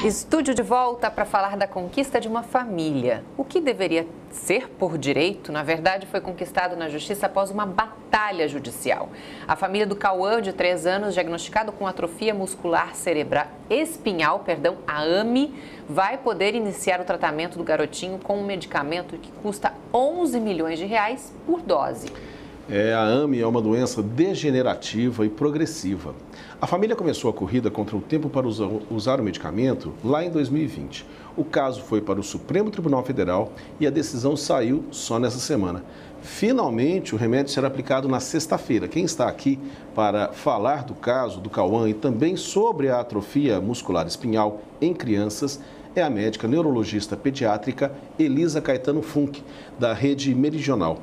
Estúdio de volta para falar da conquista de uma família. O que deveria ser por direito, na verdade, foi conquistado na justiça após uma batalha judicial. A família do Cauã, de 3 anos, diagnosticado com atrofia muscular cerebral espinhal, a AME, vai poder iniciar o tratamento do garotinho com um medicamento que custa 11 milhões de reais por dose. A AME é uma doença degenerativa e progressiva. A família começou a corrida contra o tempo para usar o medicamento lá em 2020. O caso foi para o Supremo Tribunal Federal e a decisão saiu só nessa semana. Finalmente, o remédio será aplicado na sexta-feira. Quem está aqui para falar do caso do Cauã e também sobre a atrofia muscular espinhal em crianças é a médica neurologista pediátrica Elisa Caetano Funk, da Rede Meridional.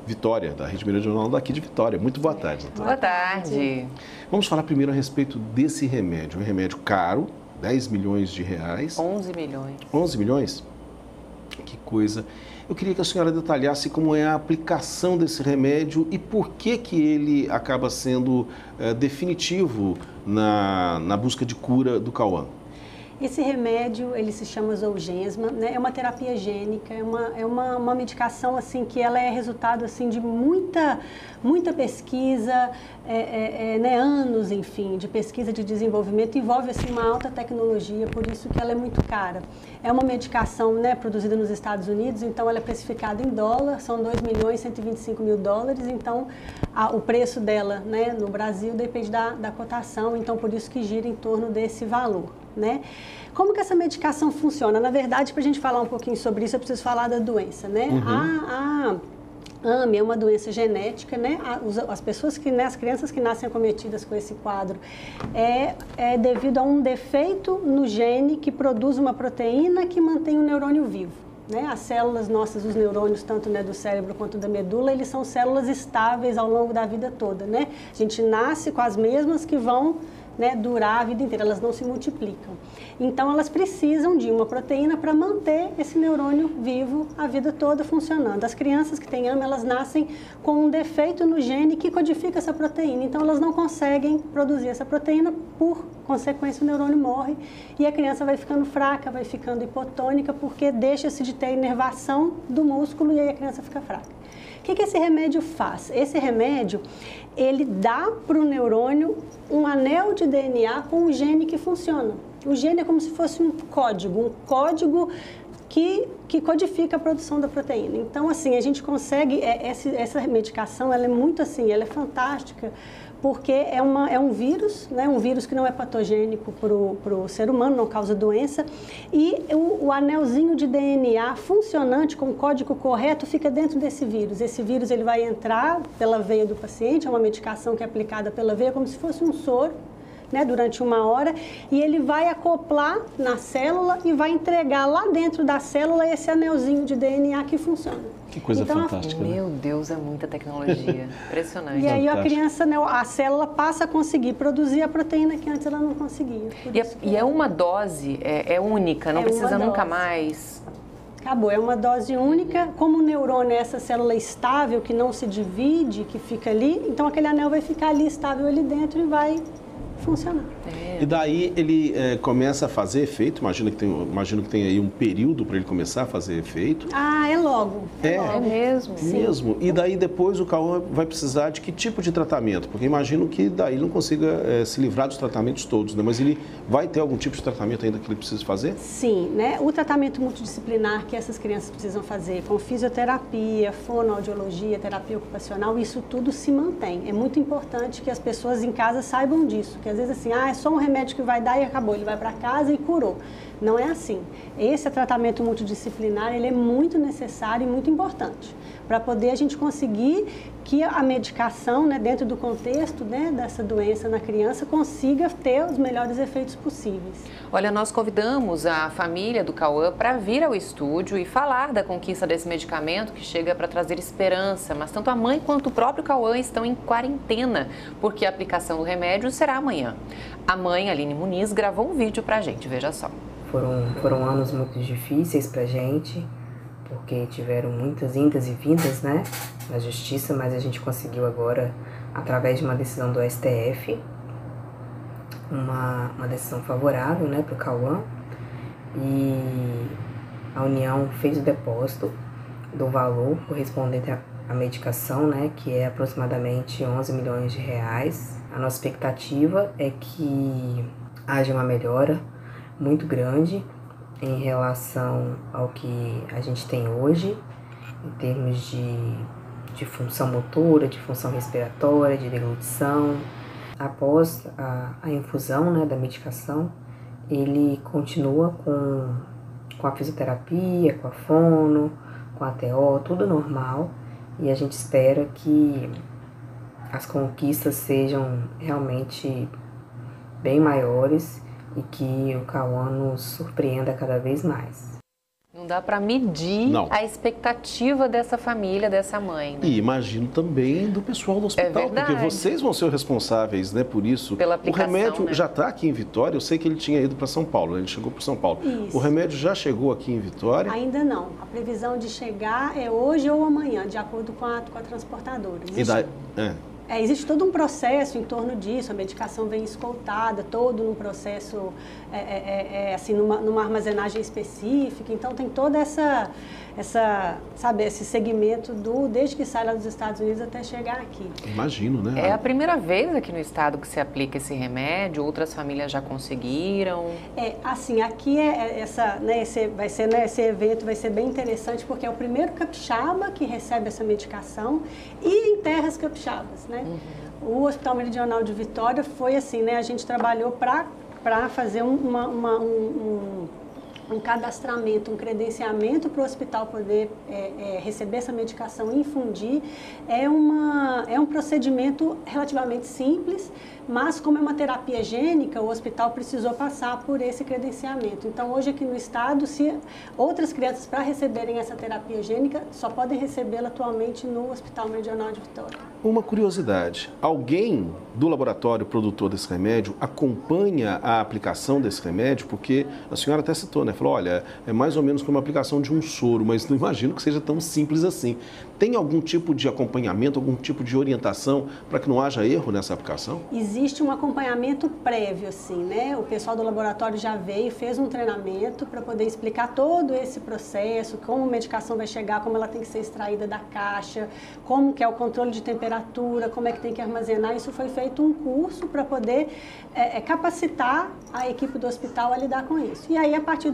Vitória, da Rede Meridional daqui de Vitória. Muito boa tarde, doutora. Boa tarde. Vamos falar primeiro a respeito desse remédio. Um remédio caro, 10 milhões de reais. 11 milhões. 11 milhões? Que coisa. Eu queria que a senhora detalhasse como é a aplicação desse remédio e por que ele acaba sendo definitivo na busca de cura do Cauã. Esse remédio, ele se chama Zolgensma, né? É uma terapia gênica, é uma medicação assim, que ela é resultado assim, de muita pesquisa, né? Anos, enfim, de pesquisa de desenvolvimento, envolve assim, uma alta tecnologia, por isso que ela é muito cara. É uma medicação, né, produzida nos Estados Unidos, então ela é precificada em dólar, são 2.125.000 dólares, então o preço dela, né, no Brasil depende da cotação, então por isso que gira em torno desse valor. Né? Como que essa medicação funciona? Na verdade, para a gente falar um pouquinho sobre isso, eu preciso falar da doença, né? A AME é uma doença genética, né? As pessoas as crianças que nascem acometidas com esse quadro é devido a um defeito no gene que produz uma proteína que mantém o neurônio vivo. Né? As células nossas, os neurônios, tanto né, do cérebro quanto da medula, eles são células estáveis ao longo da vida toda, né? A gente nasce com as mesmas que vão, né, durar a vida inteira, elas não se multiplicam. Então, elas precisam de uma proteína para manter esse neurônio vivo a vida toda funcionando. As crianças que têm AME, elas nascem com um defeito no gene que codifica essa proteína. Então, elas não conseguem produzir essa proteína, por consequência, o neurônio morre e a criança vai ficando fraca, vai ficando hipotônica, porque deixa-se de ter inervação do músculo e aí a criança fica fraca. O que esse remédio faz? Esse remédio, ele dá para o neurônio um anel de DNA com o gene que funciona. O gene é como se fosse um código que codifica a produção da proteína. Então, assim, a gente consegue, essa medicação, ela é muito assim, ela é fantástica, porque é um vírus, né? Um vírus que não é patogênico para o ser humano, não causa doença, e o anelzinho de DNA funcionante com o código correto fica dentro desse vírus. Esse vírus ele vai entrar pela veia do paciente, é uma medicação que é aplicada pela veia como se fosse um soro, né, durante 1 hora, e ele vai acoplar na célula e vai entregar lá dentro da célula esse anelzinho de DNA que funciona. Que coisa fantástica. Meu Deus, é muita tecnologia. Impressionante. E aí a criança, né, a célula passa a conseguir produzir a proteína que antes ela não conseguia. E é uma dose, é única, não precisa nunca mais. Acabou, é uma dose única. Como o neurônio é essa célula estável, que não se divide, que fica ali, então aquele anel vai ficar ali estável ali dentro e vai funcionar. E daí ele começa a fazer efeito, imagino que tem aí um período para ele começar a fazer efeito. Ah, é logo. É mesmo? Sim. Mesmo. E daí depois o Cauã vai precisar de que tipo de tratamento? Porque imagino que daí ele não consiga se livrar dos tratamentos todos, né? Mas ele vai ter algum tipo de tratamento ainda que ele precisa fazer? Sim, né? O tratamento multidisciplinar que essas crianças precisam fazer, com fisioterapia, fonoaudiologia, terapia ocupacional, isso tudo se mantém. É muito importante que as pessoas em casa saibam disso, que às vezes assim, é só um remédio que vai dar e acabou, ele vai para casa e curou. Não é assim. Esse tratamento multidisciplinar, ele é muito necessário e muito importante para poder a gente conseguir que a medicação, né, dentro do contexto, né, dessa doença na criança, consiga ter os melhores efeitos possíveis. Olha, nós convidamos a família do Cauã para vir ao estúdio e falar da conquista desse medicamento que chega para trazer esperança, mas tanto a mãe quanto o próprio Cauã estão em quarentena, porque a aplicação do remédio será amanhã. A mãe, Aline Muniz, gravou um vídeo para a gente, veja só. Foram anos muito difíceis pra gente, porque tiveram muitas indas e vindas, né, na justiça, mas a gente conseguiu agora, através de uma decisão do STF, uma decisão favorável, né, pro Cauã. e a União fez o depósito do valor correspondente à medicação, né, que é aproximadamente 11 milhões de reais. A nossa expectativa é que haja uma melhora muito grande em relação ao que a gente tem hoje, em termos de função motora, de função respiratória, de deglutição. Após a infusão, né, da medicação, ele continua com a fisioterapia, com a fono, com a TO, tudo normal, e a gente espera que as conquistas sejam realmente bem maiores e que o Cauã nos surpreenda cada vez mais. Não dá para medir a expectativa dessa família, dessa mãe. Né? E imagino também do pessoal do hospital, porque vocês vão ser responsáveis, né, por isso. Pela aplicação, o remédio, né? Já está aqui em Vitória, eu sei que ele tinha ido para São Paulo, ele chegou para São Paulo. Isso. O remédio já chegou aqui em Vitória? Ainda não. A previsão de chegar é hoje ou amanhã, de acordo com a transportadora. Existe todo um processo em torno disso, a medicação vem escoltada, todo num processo, assim, numa armazenagem específica, então tem toda esse segmento desde que sai lá dos Estados Unidos até chegar aqui. Imagino, né? É a primeira vez aqui no estado que se aplica esse remédio, outras famílias já conseguiram? Assim, aqui esse evento vai ser bem interessante, porque é o primeiro capixaba que recebe essa medicação e em terras capixabas, né? Uhum. O Hospital Meridional de Vitória foi assim, né? A gente trabalhou para fazer um cadastramento, um credenciamento para o hospital poder receber essa medicação e infundir. É um procedimento relativamente simples, mas como é uma terapia gênica, o hospital precisou passar por esse credenciamento. Então, hoje aqui no estado, se outras crianças, para receberem essa terapia gênica, só podem recebê-la atualmente no Hospital Meridional de Vitória. Uma curiosidade, alguém do laboratório produtor desse remédio acompanha a aplicação desse remédio? Porque a senhora até citou, né? Falou, olha, é mais ou menos como a aplicação de um soro, mas não imagino que seja tão simples assim. Tem algum tipo de acompanhamento, algum tipo de orientação para que não haja erro nessa aplicação? Existe um acompanhamento prévio, assim, né? O pessoal do laboratório já veio, fez um treinamento para poder explicar todo esse processo, como a medicação vai chegar, como ela tem que ser extraída da caixa, como que é o controle de temperatura, como é que tem que armazenar. Isso foi feito um curso para poder capacitar a equipe do hospital a lidar com isso. E aí,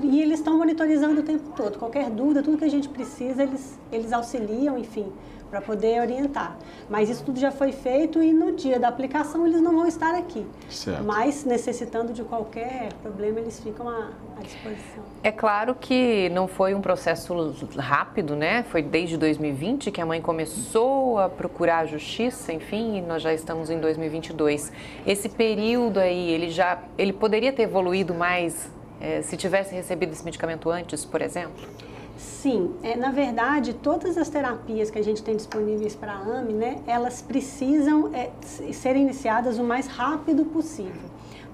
e eles estão monitorizando o tempo todo. Qualquer dúvida, tudo que a gente precisa, eles auxiliam, enfim, para poder orientar. Mas isso tudo já foi feito e no dia da aplicação eles não vão estar aqui. Certo. Mas necessitando de qualquer problema, eles ficam à disposição. É claro que não foi um processo rápido, né? Foi desde 2020 que a mãe começou a procurar a justiça, enfim, e nós já estamos em 2022. Esse período aí, ele poderia ter evoluído mais se tivesse recebido esse medicamento antes, por exemplo? Sim, na verdade, todas as terapias que a gente tem disponíveis para a AME, né, elas precisam ser iniciadas o mais rápido possível.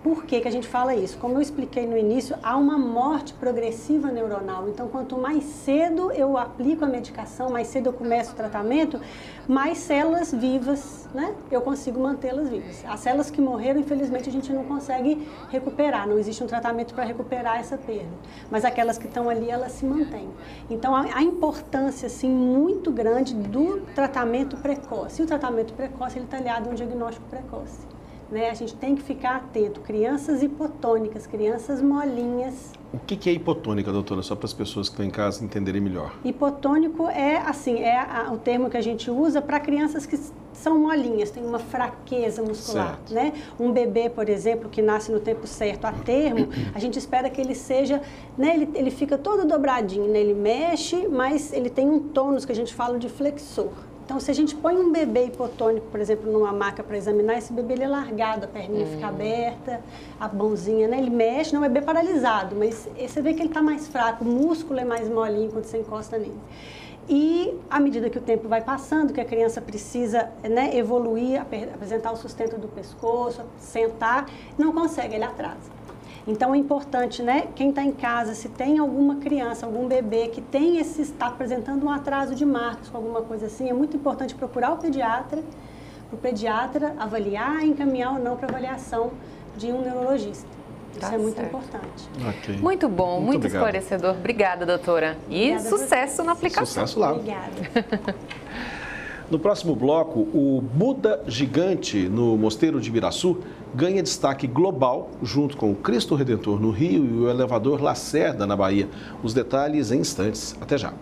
Por que que a gente fala isso? Como eu expliquei no início, há uma morte progressiva neuronal. Então, quanto mais cedo eu aplico a medicação, mais cedo eu começo o tratamento, mais células vivas, né, eu consigo mantê-las vivas. As células que morreram, infelizmente, a gente não consegue recuperar. Não existe um tratamento para recuperar essa perda. Mas aquelas que estão ali, elas se mantêm. Então, a importância, assim, muito grande do tratamento precoce. E o tratamento precoce, ele está aliado a um diagnóstico precoce. Né? A gente tem que ficar atento. Crianças hipotônicas, crianças molinhas. O que é hipotônica, doutora? Só para as pessoas que estão em casa entenderem melhor. Hipotônico é o termo que a gente usa para crianças que são molinhas, tem uma fraqueza muscular. Né? Um bebê, por exemplo, que nasce no tempo certo, a termo, a gente espera que ele seja, né, ele fica todo dobradinho, né? Ele mexe, mas ele tem um tônus que a gente fala de flexor. Então, se a gente põe um bebê hipotônico, por exemplo, numa maca para examinar, esse bebê ele é largado, a perninha fica aberta, a mãozinha, né? Ele mexe, não é um bebê paralisado, mas você vê que ele está mais fraco, o músculo é mais molinho quando você encosta nele. E, à medida que o tempo vai passando, que a criança precisa, né, evoluir, apresentar o sustento do pescoço, sentar, não consegue, ele atrasa. Então, é importante, né, quem está em casa, se tem alguma criança, algum bebê que está apresentando um atraso de marcos com alguma coisa assim, é muito importante procurar o pediatra, para o pediatra avaliar e encaminhar ou não para avaliação de um neurologista. Isso é muito importante. Okay. Muito bom, muito obrigado. Esclarecedor. Obrigada, doutora. E Obrigada sucesso na aplicação. Sucesso lá. Obrigada. No próximo bloco, o Buda gigante no Mosteiro de Ibiraçu ganha destaque global, junto com o Cristo Redentor no Rio e o elevador Lacerda na Bahia. Os detalhes em instantes. Até já.